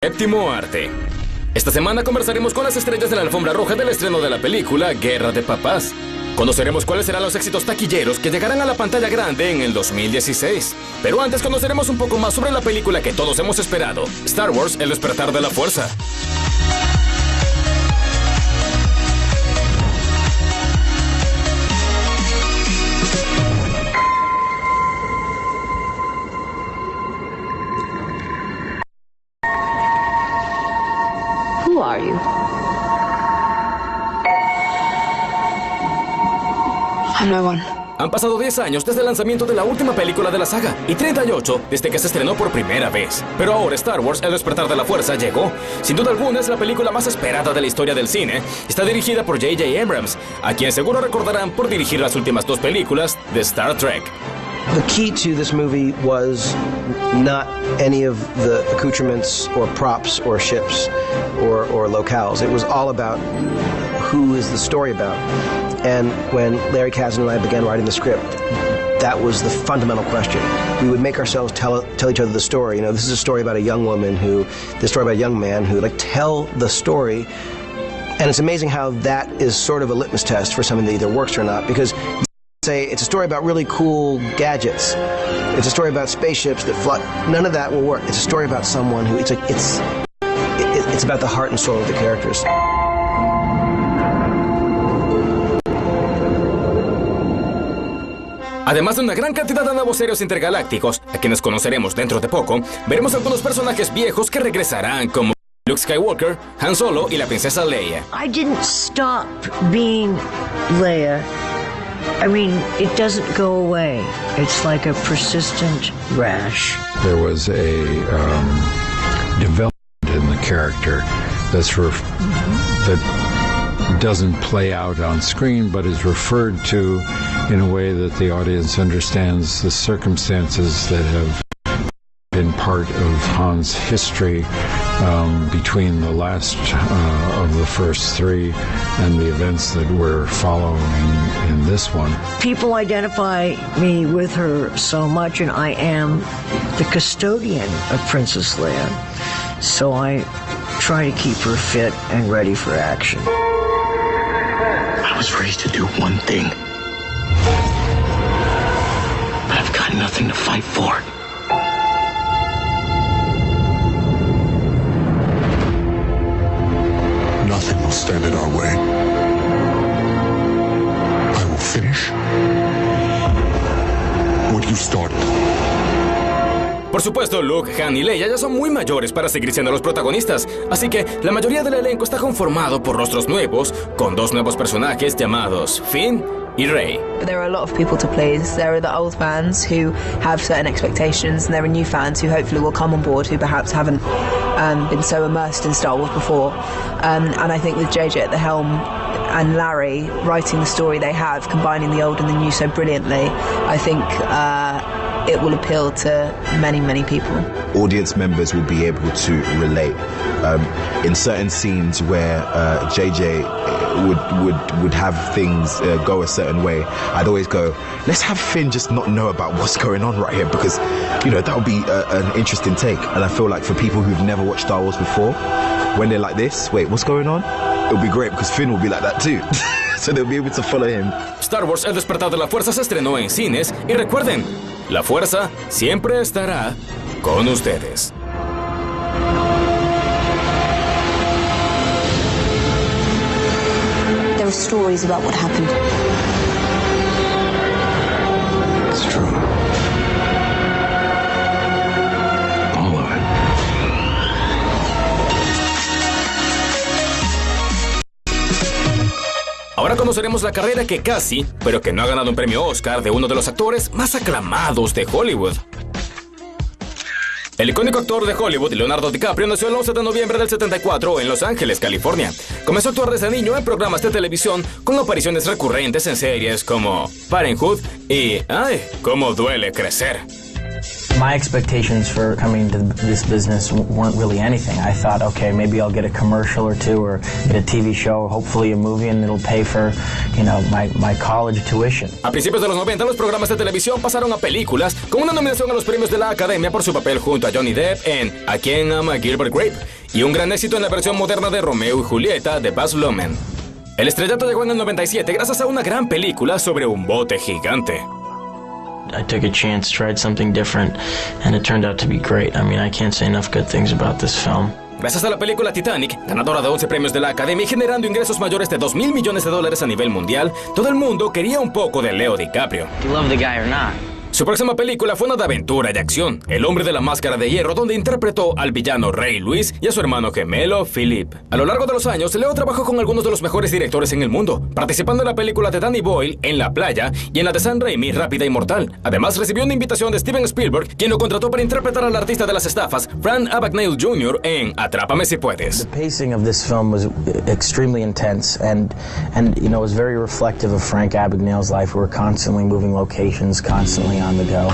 Séptimo arte. Esta semana conversaremos con las estrellas de la alfombra roja del estreno de la película Guerra de Papás. Conoceremos cuáles serán los éxitos taquilleros que llegarán a la pantalla grande en el 2016. Pero antes conoceremos un poco más sobre la película que todos hemos esperado, Star Wars: El despertar de la fuerza. Who are you? I'm no one. Han pasado 10 años desde el lanzamiento de la última película de la saga y 38 desde que se estrenó por primera vez. Pero ahora Star Wars: El despertar de la fuerza llegó. Sin duda alguna es la película más esperada de la historia del cine. Está dirigida por J.J. Abrams, a quien seguro recordarán por dirigir las últimas 2 películas de Star Trek. The key to this movie was not any of the accoutrements or props or ships or locales. It was all about who is the story about. And when Larry Kasdan and I began writing the script, that was the fundamental question. We would make ourselves tell each other the story. You know, this is a story about a young woman this story about a young man who, tell the story. And it's amazing how that is sort of a litmus test for something that either works or not, because say it's a story about really cool gadgets. It's a story about spaceships that fly. None of that will work. It's a story about someone who it's about the heart and soul of the characters. Además de una gran cantidad de nuevos héroes intergalácticos, a quienes conoceremos dentro de poco, veremos algunos personajes viejos que regresarán, como Luke Skywalker, Han Solo y la princesa Leia. I didn't stop being Leia. I mean, it doesn't go away. It's like a persistent rash. There was a development in the character that doesn't play out on screen, but is referred to in a way that the audience understands the circumstances that have been part of Han's history between the last of the first 3 and the events that we're following in this one. People identify me with her so much, and I am the custodian of Princess Leia. So I try to keep her fit and ready for action. I was raised to do one thing. But I've got nothing to fight for. Nothing will stand in our way. I will finish what you started. Por supuesto, Luke, Han y Leia ya son muy mayores para seguir siendo los protagonistas, así que la mayoría del elenco está conformado por rostros nuevos, con 2 nuevos personajes llamados Finn y Rey. There are a lot of people to please. There are the old fans who have certain expectations, and there are new fans who hopefully will come on board who perhaps haven't been so immersed in Star Wars before. And I think with JJ at the helm and Larry writing the story they have, combining the old and the new so brilliantly, I think it will appeal to many, many people. Audience members will be able to relate. In certain scenes where JJ would have things go a certain way, I'd always go, let's have Finn just not know about what's going on right here, because, you know, that would be an interesting take. And I feel like for people who've never watched Star Wars before, when they're like this, wait, what's going on? It'll be great because Finn will be like that too. So they'll be able to follow him. Star Wars: El despertar de la fuerza se estrenó en cines y recuerden, la fuerza siempre estará con ustedes. There are stories about what happened. It's true. All of it. Ahora conoceremos la carrera que casi, pero que no ha ganado un premio Oscar, de uno de los actores más aclamados de Hollywood. El icónico actor de Hollywood, Leonardo DiCaprio, nació el 11 de noviembre del 74 en Los Ángeles, California. Comenzó a actuar desde niño en programas de televisión con apariciones recurrentes en series como Parenthood y ¡ay, cómo duele crecer! My expectations for coming to this business weren't really anything. I thought, okay, maybe I'll get a commercial or two, or get a TV show, hopefully a movie, and it'll pay for, my college tuition. A principios de los 90, los programas de televisión pasaron a películas con una nominación a los premios de la Academia por su papel junto a Johnny Depp en A quien ama Gilbert Grape y un gran éxito en la versión moderna de Romeo y Julieta de Baz Luhrmann. El estrellato llegó en el 97 gracias a una gran película sobre un bote gigante. I took a chance, tried something different, and it turned out to be great. I mean, I can't say enough good things about this film. Gracias a la película Titanic, ganadora de 11 premios de la Academia y generando ingresos mayores de $2.000 millones a nivel mundial, todo el mundo quería un poco de Leo DiCaprio. Do you love the guy or not? Su próxima película fue una de aventura y acción, El hombre de la máscara de hierro, donde interpretó al villano Rey Luis y a su hermano gemelo Philip. A lo largo de los años, Leo trabajó con algunos de los mejores directores en el mundo, participando en la película de Danny Boyle, En la playa, y en la de Sam Raimi, Rápida y Mortal. Además, recibió una invitación de Steven Spielberg, quien lo contrató para interpretar al artista de las estafas, Frank Abagnale Jr. en Atrápame si puedes. The pacing of this film was extremely intense, and it was very reflective of Frank Abagnale's life. We were constantly moving locations, constantly on the go.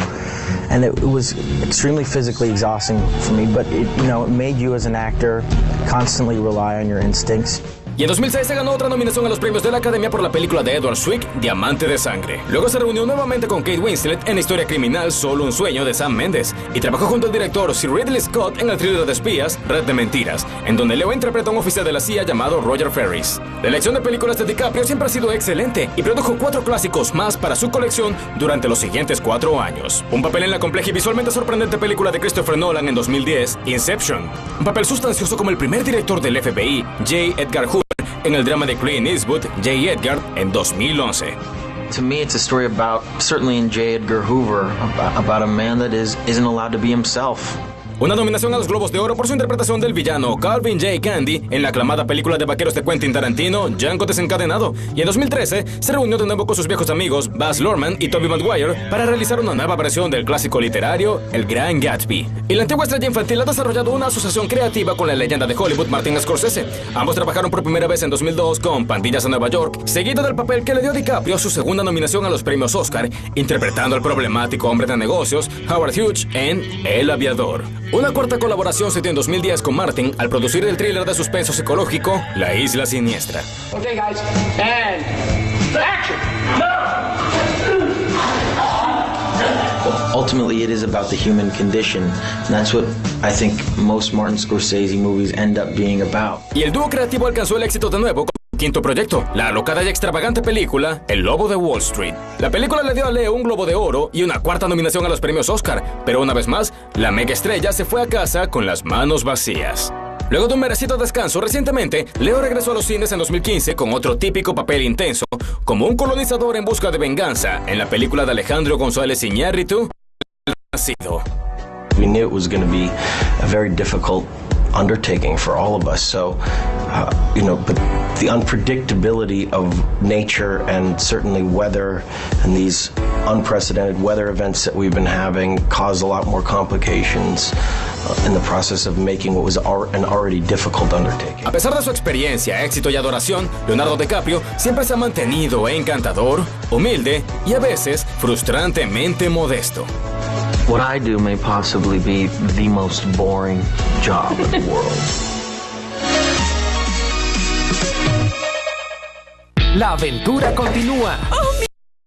And it was extremely physically exhausting for me, but it made you as an actor constantly rely on your instincts. Y en 2006 se ganó otra nominación a los premios de la Academia por la película de Edward Zwick, Diamante de Sangre. Luego se reunió nuevamente con Kate Winslet en la historia criminal Solo un sueño de Sam Mendes y trabajó junto al director Sir Ridley Scott en el thriller de espías Red de Mentiras, en donde Leo interpreta a un oficial de la CIA llamado Roger Ferris. La elección de películas de DiCaprio siempre ha sido excelente y produjo 4 clásicos más para su colección durante los siguientes 4 años. Un papel en la compleja y visualmente sorprendente película de Christopher Nolan en 2010, Inception. Un papel sustancioso como el primer director del FBI, J. Edgar Hoover, en el drama de Clint Eastwood, J. Edgar, en 2011. To me, it's a story about, certainly in J. Edgar Hoover, about a man that isn't allowed to be himself. Una nominación a los Globos de Oro por su interpretación del villano Calvin J. Candy en la aclamada película de vaqueros de Quentin Tarantino, Django desencadenado. Y en 2013 se reunió de nuevo con sus viejos amigos Baz Luhrmann y Tobey Maguire para realizar una nueva versión del clásico literario El Gran Gatsby. Y la antigua estrella infantil ha desarrollado una asociación creativa con la leyenda de Hollywood Martin Scorsese. Ambos trabajaron por primera vez en 2002 con Pandillas en Nueva York, seguido del papel que le dio a DiCaprio su segunda nominación a los premios Oscar, interpretando al problemático hombre de negocios Howard Hughes en El Aviador. Una cuarta colaboración se dio en 2010 con Martin al producir el thriller de suspenso psicológico La Isla Siniestra. Okay, guys, and action! Ultimately, it is about the human condition, and that's what I think most Martin Scorsese movies end up being about. Y el dúo creativo alcanzó el éxito de nuevo con su quinto proyecto, la alocada y extravagante película El Lobo de Wall Street. La película le dio a Leo un Globo de Oro y una cuarta nominación a los premios Oscar, pero una vez más, la mega estrella se fue a casa con las manos vacías. Luego de un merecido descanso, recientemente, Leo regresó a los cines en 2015 con otro típico papel intenso, como un colonizador en busca de venganza en la película de Alejandro González Iñárritu, El Nacido. We knew it was going to be a very difficult undertaking for all of us, so but the unpredictability of nature and certainly weather and these unprecedented weather events that we've been having caused a lot more complications in the process of making what was an already difficult undertaking. A pesar de su experiencia, éxito y adoración, Leonardo DiCaprio siempre se ha mantenido encantador, humilde y a veces frustrantemente modesto. What I do may possibly be the most boring job in the world. La aventura continúa. ¡Oh,